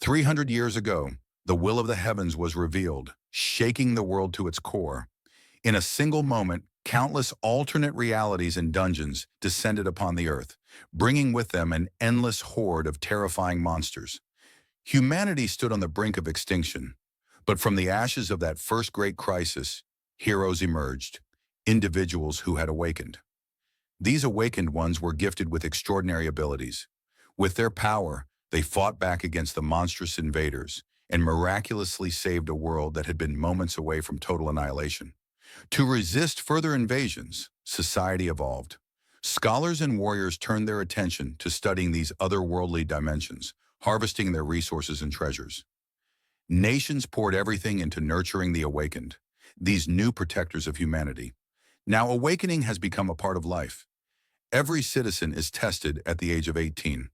300 years ago, the will of the heavens was revealed, shaking the world to its core. In a single moment, countless alternate realities and dungeons descended upon the earth, bringing with them an endless horde of terrifying monsters. Humanity stood on the brink of extinction, but from the ashes of that first great crisis, heroes emerged, individuals who had awakened. These awakened ones were gifted with extraordinary abilities. With their power, they fought back against the monstrous invaders and miraculously saved a world that had been moments away from total annihilation. To resist further invasions, society evolved. Scholars and warriors turned their attention to studying these otherworldly dimensions, harvesting their resources and treasures. Nations poured everything into nurturing the awakened, these new protectors of humanity. Now, awakening has become a part of life. Every citizen is tested at the age of 18.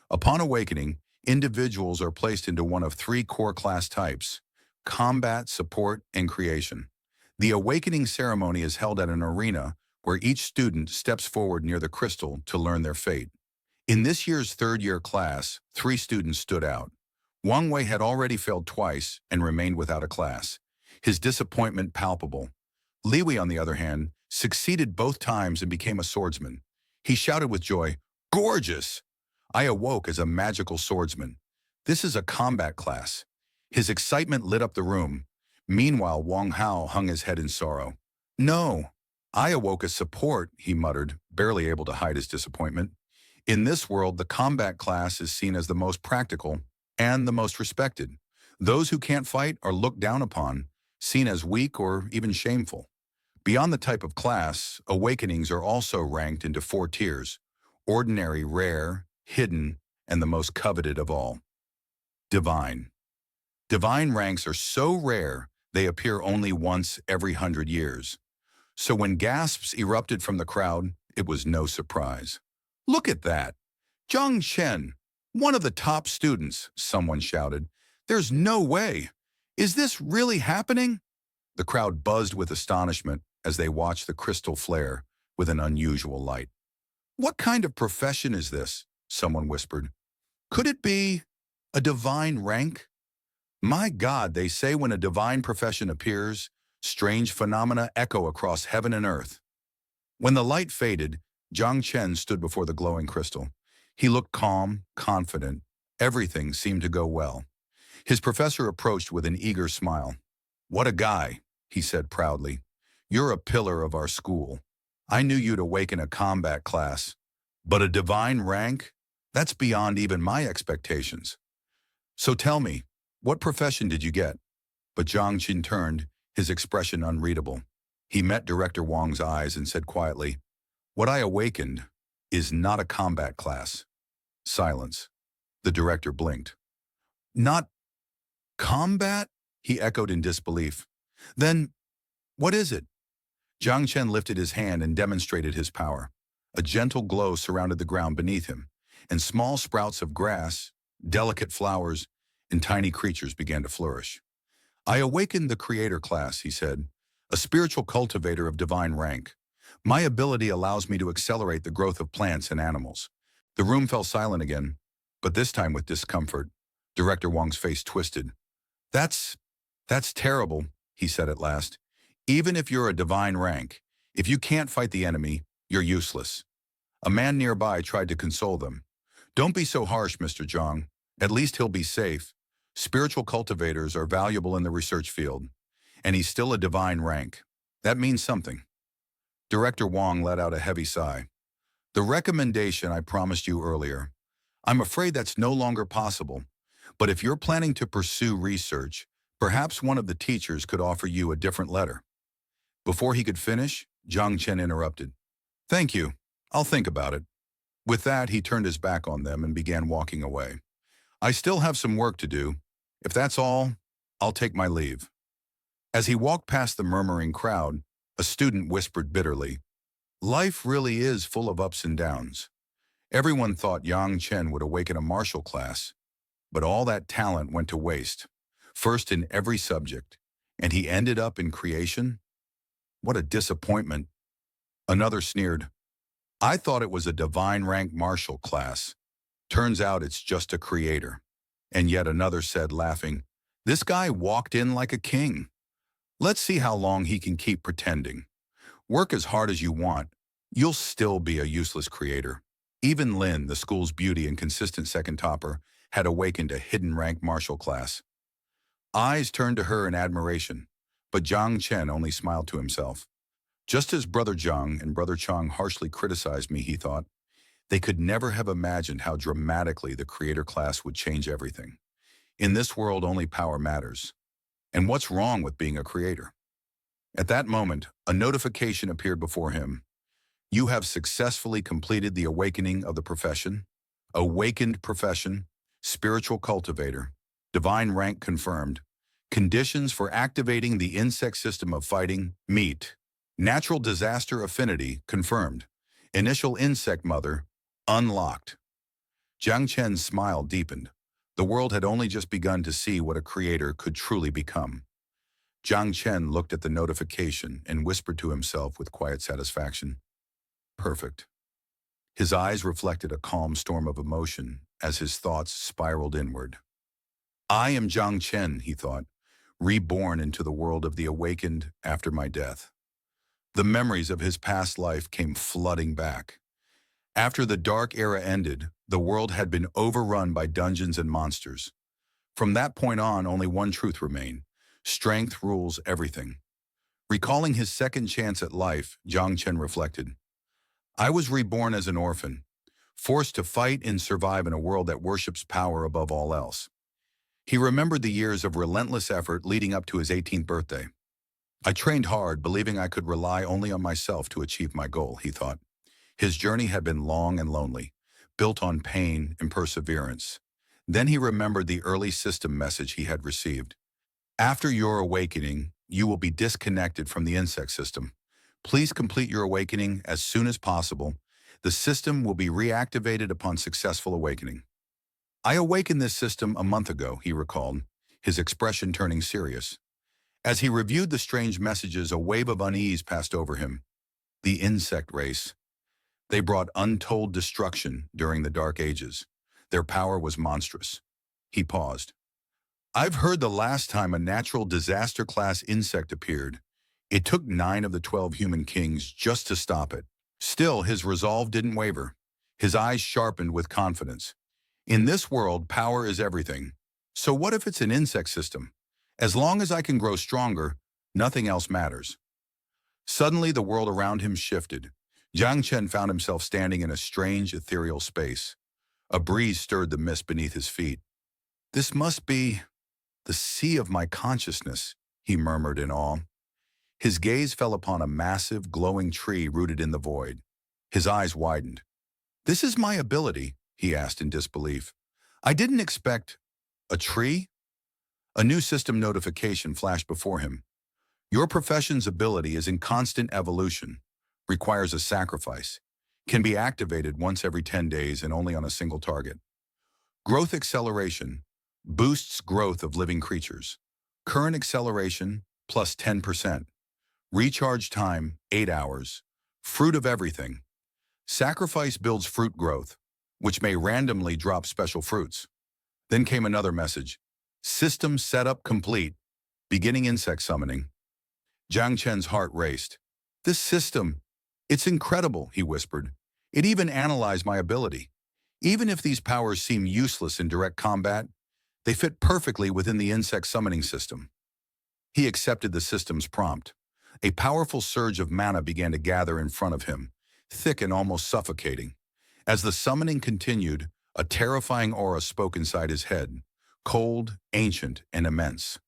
Upon awakening, individuals are placed into one of three core class types: combat, support, and creation. The awakening ceremony is held at an arena where each student steps forward near the crystal to learn their fate. In this year's third-year class, three students stood out. Wang Wei had already failed twice and remained without a class, his disappointment palpable. Li Wei, on the other hand, succeeded both times and became a swordsman. He shouted with joy, "Gorgeous! I awoke as a magical swordsman. This is a combat class." His excitement lit up the room. Meanwhile, Wang Hao hung his head in sorrow. "No, I awoke as support," he muttered, barely able to hide his disappointment. In this world, the combat class is seen as the most practical and the most respected. Those who can't fight are looked down upon, seen as weak or even shameful. Beyond the type of class, awakenings are also ranked into four tiers: ordinary, rare, hidden, and the most coveted of all: divine. Divine ranks are so rare they appear only once every 100 years. So when gasps erupted from the crowd, it was no surprise. "Look at that! Zhang Chen, one of the top students," someone shouted. "There's no way! Is this really happening?" The crowd buzzed with astonishment as they watched the crystal flare with an unusual light. "What kind of profession is this?" someone whispered. "Could it be a divine rank?" My God, they say when a divine profession appears, strange phenomena echo across heaven and earth. When the light faded, Zhang Chen stood before the glowing crystal. He looked calm, confident. Everything seemed to go well. His professor approached with an eager smile. "What a guy," he said proudly. "You're a pillar of our school. I knew you'd awaken a combat class. But a divine rank? That's beyond even my expectations. So tell me, what profession did you get?" But Zhang Chen turned, his expression unreadable. He met Director Wang's eyes and said quietly, "What I awakened is not a combat class." Silence. The director blinked. "Not combat?" he echoed in disbelief. "Then, what is it?" Zhang Chen lifted his hand and demonstrated his power. A gentle glow surrounded the ground beneath him, and small sprouts of grass, delicate flowers, and tiny creatures began to flourish. "I awakened the creator class," he said, "a spiritual cultivator of divine rank. My ability allows me to accelerate the growth of plants and animals." The room fell silent again, but this time with discomfort. Director Wang's face twisted. That's terrible," he said at last. "Even if you're a divine rank, if you can't fight the enemy, you're useless." A man nearby tried to console them. "Don't be so harsh, Mr. Zhang. At least he'll be safe. Spiritual cultivators are valuable in the research field, and he's still a divine rank. That means something." Director Wang let out a heavy sigh. "The recommendation I promised you earlier. I'm afraid that's no longer possible. But if you're planning to pursue research, perhaps one of the teachers could offer you a different letter." Before he could finish, Zhang Chen interrupted. "Thank you. I'll think about it." With that, he turned his back on them and began walking away. "I still have some work to do. If that's all, I'll take my leave." As he walked past the murmuring crowd, a student whispered bitterly, "Life really is full of ups and downs." Everyone thought Yang Chen would awaken a martial class, but all that talent went to waste, first in every subject, and he ended up in creation? What a disappointment. Another sneered, "I thought it was a divine rank martial class. Turns out it's just a creator." And yet another said, laughing, "This guy walked in like a king. Let's see how long he can keep pretending. Work as hard as you want. You'll still be a useless creator." Even Lin, the school's beauty and consistent second topper, had awakened a hidden rank martial class. Eyes turned to her in admiration, but Jiang Chen only smiled to himself. Just as Brother Jiang and Brother Chang harshly criticized me, he thought, they could never have imagined how dramatically the creator class would change everything. In this world, only power matters. And what's wrong with being a creator? At that moment, a notification appeared before him. You have successfully completed the awakening of the profession. Awakened profession, spiritual cultivator, divine rank confirmed. Conditions for activating the insect system of fighting, meet. Natural disaster affinity, confirmed. Initial insect mother, unlocked. Jiang Chen's smile deepened. The world had only just begun to see what a creator could truly become. Jiang Chen looked at the notification and whispered to himself with quiet satisfaction, "Perfect." His eyes reflected a calm storm of emotion as his thoughts spiraled inward. I am Jiang Chen, he thought, reborn into the world of the awakened after my death. The memories of his past life came flooding back. After the dark era ended, the world had been overrun by dungeons and monsters. From that point on, only one truth remained. Strength rules everything. Recalling his second chance at life, Jiang Chen reflected, I was reborn as an orphan, forced to fight and survive in a world that worships power above all else. He remembered the years of relentless effort leading up to his 18th birthday. I trained hard, believing I could rely only on myself to achieve my goal, he thought. His journey had been long and lonely, built on pain and perseverance. Then he remembered the early system message he had received. After your awakening, you will be disconnected from the insect system. Please complete your awakening as soon as possible. The system will be reactivated upon successful awakening. I awakened this system a month ago, he recalled, his expression turning serious. As he reviewed the strange messages, a wave of unease passed over him. The insect race. They brought untold destruction during the Dark Ages. Their power was monstrous. He paused. I've heard the last time a natural disaster class insect appeared, it took 9 of the 12 human kings just to stop it. Still, his resolve didn't waver. His eyes sharpened with confidence. In this world, power is everything. So what if it's an insect system? As long as I can grow stronger, nothing else matters. Suddenly, the world around him shifted. Jiang Chen found himself standing in a strange, ethereal space. A breeze stirred the mist beneath his feet. This must be the sea of my consciousness, he murmured in awe. His gaze fell upon a massive, glowing tree rooted in the void. His eyes widened. This is my ability, he asked in disbelief. I didn't expect a tree? A new system notification flashed before him. Your profession's ability is in constant evolution, requires a sacrifice, can be activated once every 10 days and only on a single target. Growth acceleration boosts growth of living creatures. Current acceleration plus 10%. Recharge time 8 hours. Fruit of everything. Sacrifice builds fruit growth, which may randomly drop special fruits. Then came another message. System setup complete. Beginning insect summoning. Jiang Chen's heart raced. This system, it's incredible, he whispered. It even analyzed my ability. Even if these powers seem useless in direct combat, they fit perfectly within the insect summoning system. He accepted the system's prompt. A powerful surge of mana began to gather in front of him, thick and almost suffocating. As the summoning continued, a terrifying aura spoke inside his head, cold, ancient, and immense.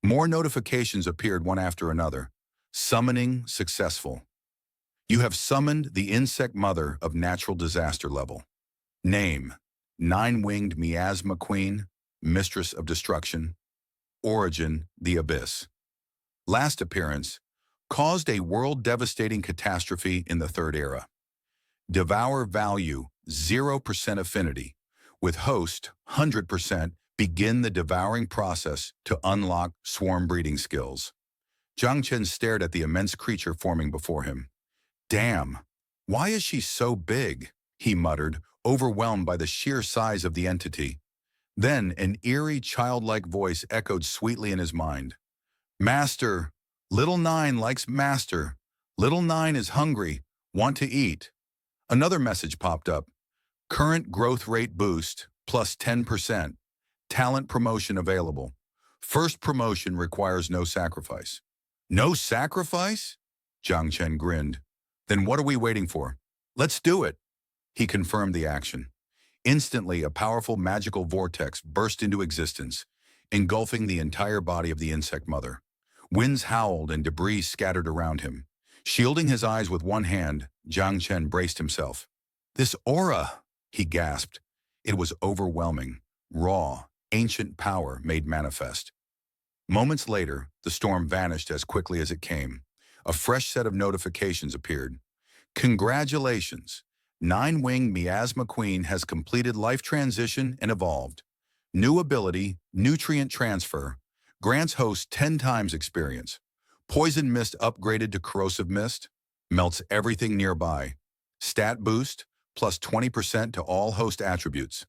More notifications appeared one after another. Summoning successful. You have summoned the insect mother of natural disaster level. Name, 9-winged miasma queen, mistress of destruction. Origin, the abyss. Last appearance, caused a world-devastating catastrophe in the Third Era. Devour value, 0% affinity. With host, 100%, begin the devouring process to unlock swarm breeding skills. Jiang Chen stared at the immense creature forming before him. Damn, why is she so big? He muttered, overwhelmed by the sheer size of the entity. Then an eerie, childlike voice echoed sweetly in his mind. Master, little nine likes master. Little nine is hungry, want to eat. Another message popped up. Current growth rate boost, plus 10%. Talent promotion available. First promotion requires no sacrifice. No sacrifice? Jiang Chen grinned. Then what are we waiting for? Let's do it. He confirmed the action. Instantly, a powerful magical vortex burst into existence, engulfing the entire body of the insect mother. Winds howled and debris scattered around him. Shielding his eyes with one hand, Jiang Chen braced himself. This aura, he gasped. It was overwhelming, raw, ancient power made manifest. Moments later, the storm vanished as quickly as it came. A fresh set of notifications appeared. Congratulations! Nine-winged Miasma Queen has completed life transition and evolved. New ability, nutrient transfer, grants host 10 times experience. Poison mist upgraded to corrosive mist, melts everything nearby. Stat boost, plus 20% to all host attributes.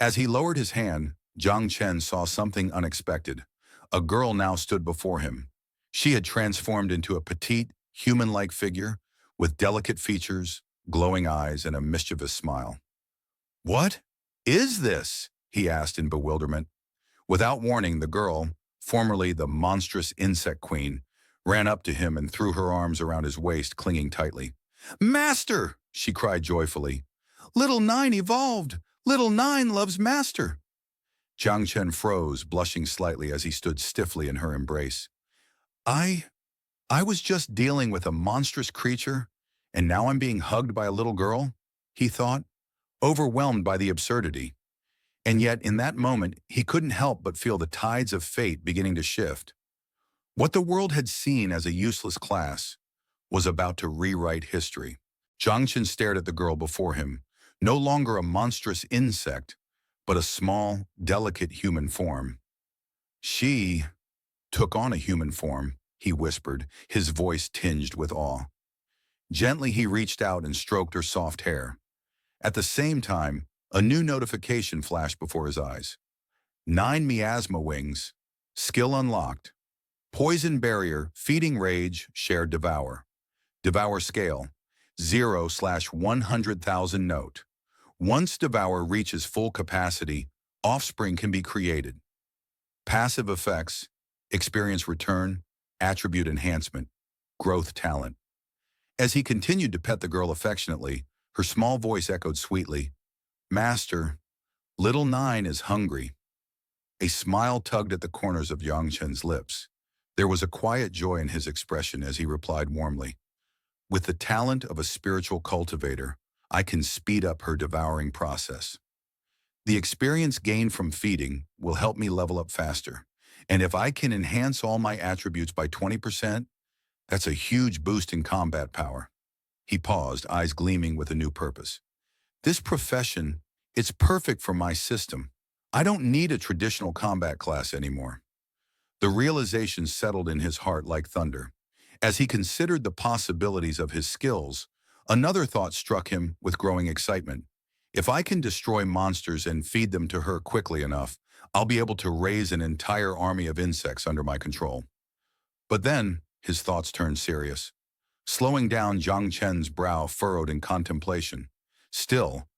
As he lowered his hand, Jiang Chen saw something unexpected. A girl now stood before him. She had transformed into a petite, human-like figure with delicate features, glowing eyes, and a mischievous smile. What is this? He asked in bewilderment. Without warning, the girl, formerly the monstrous insect queen, ran up to him and threw her arms around his waist, clinging tightly. Master! She cried joyfully. Little Nine evolved! Little Nine loves Master! Jiang Chen froze, blushing slightly as he stood stiffly in her embrace. I was just dealing with a monstrous creature, and now I'm being hugged by a little girl, he thought, overwhelmed by the absurdity. And yet, in that moment, he couldn't help but feel the tides of fate beginning to shift. What the world had seen as a useless class was about to rewrite history. Jiang Chen stared at the girl before him, no longer a monstrous insect, but a small, delicate human form. She took on a human form, he whispered, his voice tinged with awe. Gently, he reached out and stroked her soft hair. At the same time, a new notification flashed before his eyes. 9 miasma wings, skill unlocked. Poison barrier, feeding rage, shared devour. Devour scale, 0/100,000 note. Once devour reaches full capacity, offspring can be created. Passive effects, experience return, attribute enhancement, growth talent. As he continued to pet the girl affectionately, her small voice echoed sweetly, Master, little Nine is hungry. A smile tugged at the corners of Jiang Chen's lips. There was a quiet joy in his expression as he replied warmly, With the talent of a spiritual cultivator, I can speed up her devouring process. The experience gained from feeding will help me level up faster. And if I can enhance all my attributes by 20%, that's a huge boost in combat power. He paused, eyes gleaming with a new purpose. This profession, it's perfect for my system. I don't need a traditional combat class anymore. The realization settled in his heart like thunder. As he considered the possibilities of his skills, another thought struck him with growing excitement. If I can destroy monsters and feed them to her quickly enough, I'll be able to raise an entire army of insects under my control. But then, his thoughts turned serious. Slowing down, Jiang Chen's brow furrowed in contemplation. Still,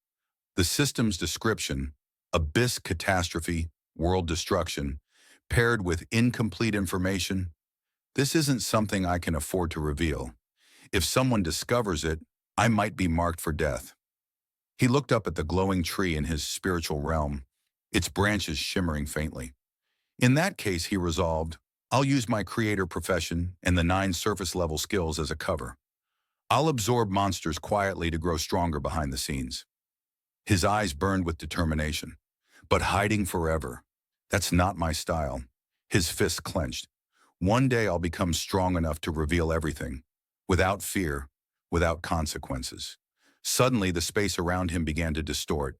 the system's description, abyss catastrophe, world destruction, paired with incomplete information, this isn't something I can afford to reveal. If someone discovers it, I might be marked for death. He looked up at the glowing tree in his spiritual realm, its branches shimmering faintly. In that case, he resolved, I'll use my creator profession and the 9 surface-level skills as a cover. I'll absorb monsters quietly to grow stronger behind the scenes. His eyes burned with determination. But hiding forever, that's not my style. His fists clenched. One day I'll become strong enough to reveal everything, without fear, without consequences. Suddenly, the space around him began to distort.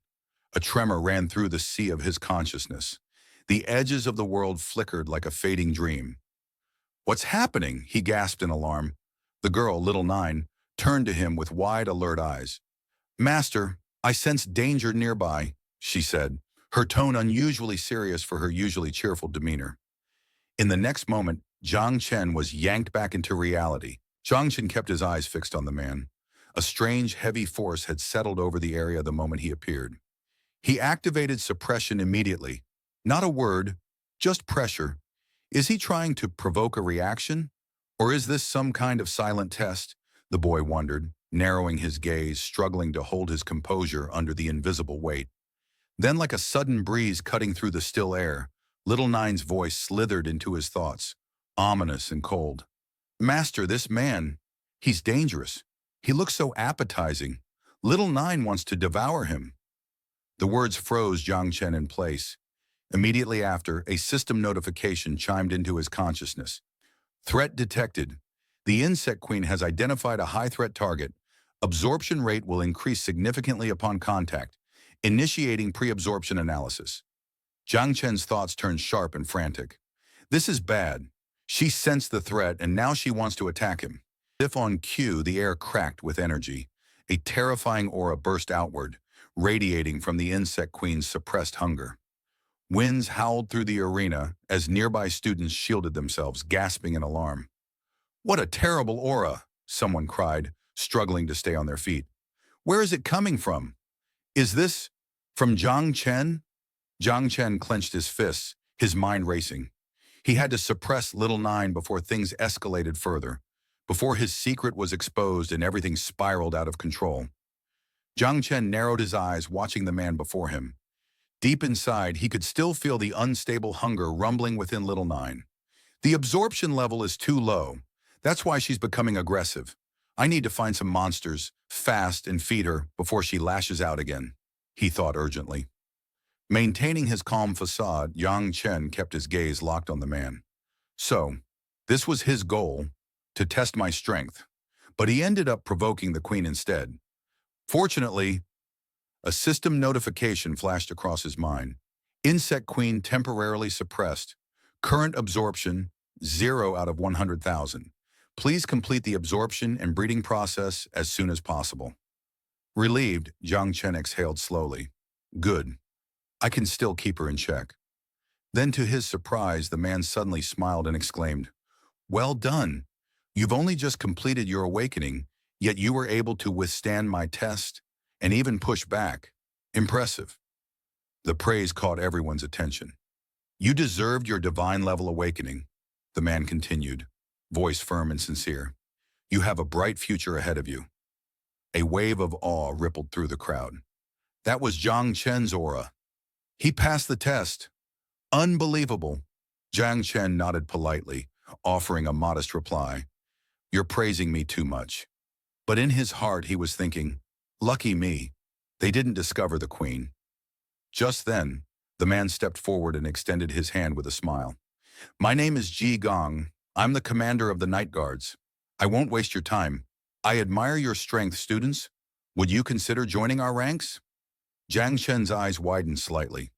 A tremor ran through the sea of his consciousness. The edges of the world flickered like a fading dream. What's happening? He gasped in alarm. The girl, little Nine, turned to him with wide, alert eyes. Master, I sense danger nearby, she said, her tone unusually serious for her usually cheerful demeanor. In the next moment, Jiang Chen was yanked back into reality. Jiang Chen kept his eyes fixed on the man. A strange, heavy force had settled over the area the moment he appeared. He activated suppression immediately. Not a word, just pressure. Is he trying to provoke a reaction? Or is this some kind of silent test? The boy wondered, narrowing his gaze, struggling to hold his composure under the invisible weight. Then, like a sudden breeze cutting through the still air, Little Nine's voice slithered into his thoughts, ominous and cold. Master, this man, he's dangerous. He looks so appetizing. Little Nine wants to devour him. The words froze Jiang Chen in place. Immediately after, a system notification chimed into his consciousness. Threat detected. The insect queen has identified a high-threat target. Absorption rate will increase significantly upon contact. Initiating pre-absorption analysis. Jiang Chen's thoughts turned sharp and frantic. This is bad. She sensed the threat and now she wants to attack him. As if on cue, the air cracked with energy. A terrifying aura burst outward, radiating from the insect queen's suppressed hunger. Winds howled through the arena as nearby students shielded themselves, gasping in alarm. What a terrible aura, someone cried, struggling to stay on their feet. Where is it coming from? Is this from Jiang Chen? Jiang Chen clenched his fists, his mind racing. He had to suppress Little Nine before things escalated further, before his secret was exposed and everything spiraled out of control. Jiang Chen narrowed his eyes, watching the man before him. Deep inside, he could still feel the unstable hunger rumbling within Little Nine. The absorption level is too low. That's why she's becoming aggressive. I need to find some monsters, fast, and feed her before she lashes out again, he thought urgently. Maintaining his calm facade, Jiang Chen kept his gaze locked on the man. So, this was his goal, to test my strength. But he ended up provoking the queen instead. Fortunately, a system notification flashed across his mind. Insect queen temporarily suppressed. Current absorption, 0 out of 100,000. Please complete the absorption and breeding process as soon as possible. Relieved, Jiang Chen exhaled slowly. Good. I can still keep her in check. Then to his surprise, the man suddenly smiled and exclaimed, Well done. You've only just completed your awakening, yet you were able to withstand my test and even push back. Impressive. The praise caught everyone's attention. You deserved your divine-level awakening, the man continued, voice firm and sincere. You have a bright future ahead of you. A wave of awe rippled through the crowd. That was Jiang Chen's aura. He passed the test. Unbelievable. Jiang Chen nodded politely, offering a modest reply. You're praising me too much. But in his heart he was thinking, lucky me. They didn't discover the queen. Just then, the man stepped forward and extended his hand with a smile. My name is Ji Gong. I'm the commander of the Night Guards. I won't waste your time. I admire your strength, students. Would you consider joining our ranks? Jiang Chen's eyes widened slightly.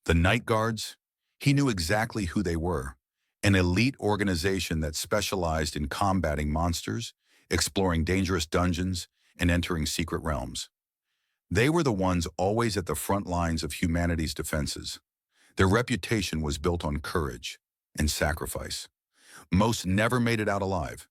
The Night Guards? He knew exactly who they were. An elite organization that specialized in combating monsters, exploring dangerous dungeons, and entering secret realms. They were the ones always at the front lines of humanity's defenses. Their reputation was built on courage and sacrifice. Most never made it out alive.